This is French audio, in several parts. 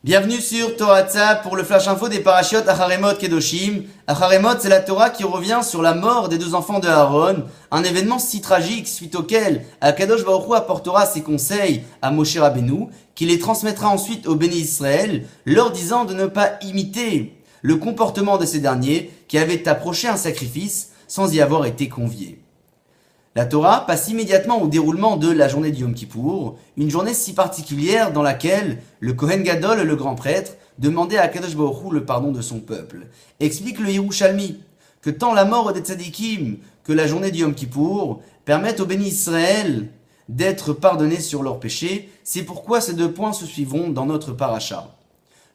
Bienvenue sur Torah pour le flash info des parachiotes Acharemot Kedoshim. Acharemot, c'est la Torah qui revient sur la mort des deux enfants de Aaron, un événement si tragique suite auquel Akadosh Baruch Hu apportera ses conseils à Moshe Rabbeinu, qui les transmettra ensuite au Béni Israël, leur disant de ne pas imiter le comportement de ces derniers qui avaient approché un sacrifice sans y avoir été conviés. La Torah passe immédiatement au déroulement de la journée du Yom Kippour, une journée si particulière dans laquelle le Kohen Gadol, le grand prêtre, demandait à Kadosh Baruch Hu le pardon de son peuple. Explique le Yerushalmi que tant la mort des tzadikim que la journée du Yom Kippour permettent au béni Israël d'être pardonnés sur leurs péchés. C'est pourquoi ces deux points se suivront dans notre paracha.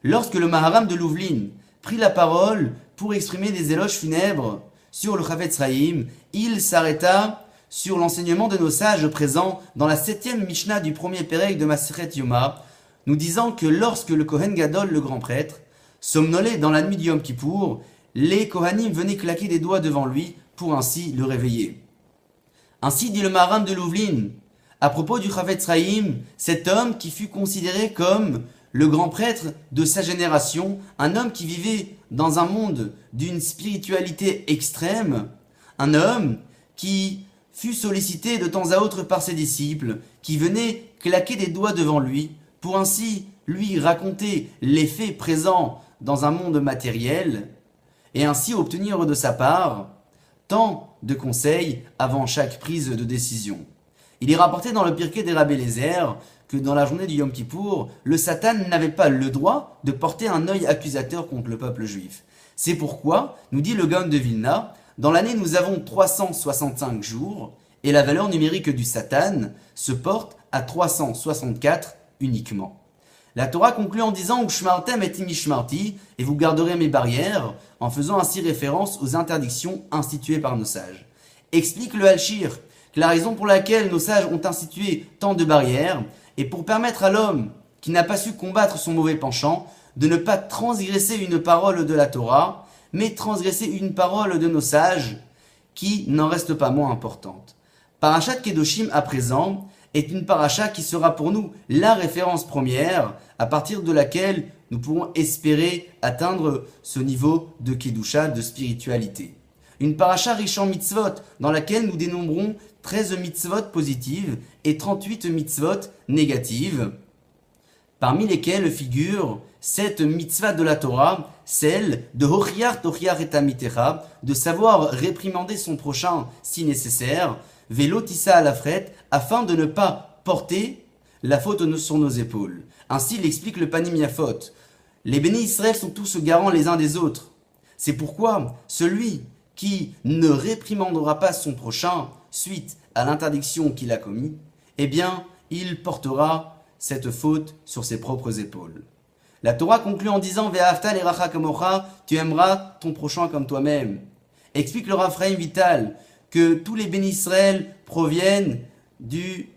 Lorsque le Maharam de Louvlin prit la parole pour exprimer des éloges funèbres sur le Chavetz Chaim, il s'arrêta sur l'enseignement de nos sages présents dans la 7e Mishnah du premier Pérec de Masechet Yoma, nous disant que lorsque le Kohen Gadol, le grand prêtre, somnolait dans la nuit du Yom Kippour, les Kohanim venaient claquer des doigts devant lui pour ainsi le réveiller. Ainsi dit le Maharam de Louvlin, à propos du Chavetz Chaim, cet homme qui fut considéré comme le grand prêtre de sa génération, un homme qui vivait dans un monde d'une spiritualité extrême, un homme qui fut sollicité de temps à autre par ses disciples, qui venaient claquer des doigts devant lui, pour ainsi lui raconter les faits présents dans un monde matériel, et ainsi obtenir de sa part tant de conseils avant chaque prise de décision. Il est rapporté dans le Pirkei des Rabbi Eliezer que dans la journée du Yom Kippour, le Satan n'avait pas le droit de porter un œil accusateur contre le peuple juif. C'est pourquoi, nous dit le Gaon de Vilna, dans l'année, nous avons 365 jours et la valeur numérique du Satan se porte à 364 uniquement. La Torah conclut en disant « Ushmartem et imishmarti » et vous garderez mes barrières, en faisant ainsi référence aux interdictions instituées par nos sages. Explique le Halshir que la raison pour laquelle nos sages ont institué tant de barrières est pour permettre à l'homme qui n'a pas su combattre son mauvais penchant de ne pas transgresser une parole de la Torah, mais transgresser une parole de nos sages qui n'en reste pas moins importante. Parashat Kedoshim à présent est une paracha qui sera pour nous la référence première à partir de laquelle nous pourrons espérer atteindre ce niveau de Kedusha, de spiritualité. Une paracha riche en mitzvot dans laquelle nous dénombrons 13 mitzvot positives et 38 mitzvot négatives, parmi lesquelles figure cette mitzvah de la Torah, celle de Hochiar Tochiar et Amitecha, de savoir réprimander son prochain si nécessaire, Velotissa à la frette, afin de ne pas porter la faute sur nos épaules. Ainsi l'explique le Panim Yafot. Les bénis Israël sont tous garants les uns des autres. C'est pourquoi celui qui ne réprimandera pas son prochain suite à l'interdiction qu'il a commis, eh bien, il portera cette faute sur ses propres épaules. La Torah conclut en disant « Ve'ahavta l'iracha kamocha » tu aimeras ton prochain comme toi-même. Explique le Raphaïm Vital que tous les bénis Israël proviennent du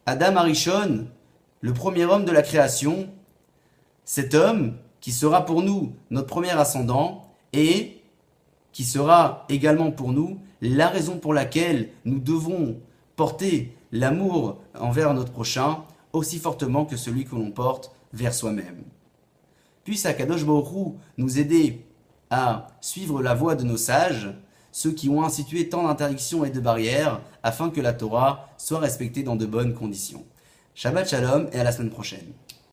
Adam Arishon, le premier homme de la création, cet homme qui sera pour nous notre premier ascendant et qui sera également pour nous la raison pour laquelle nous devons porter l'amour envers notre prochain aussi fortement que celui que l'on porte vers soi-même. Puisse Akadosh Baruch Hu nous aider à suivre la voie de nos sages, ceux qui ont institué tant d'interdictions et de barrières, afin que la Torah soit respectée dans de bonnes conditions. Shabbat Shalom et à la semaine prochaine.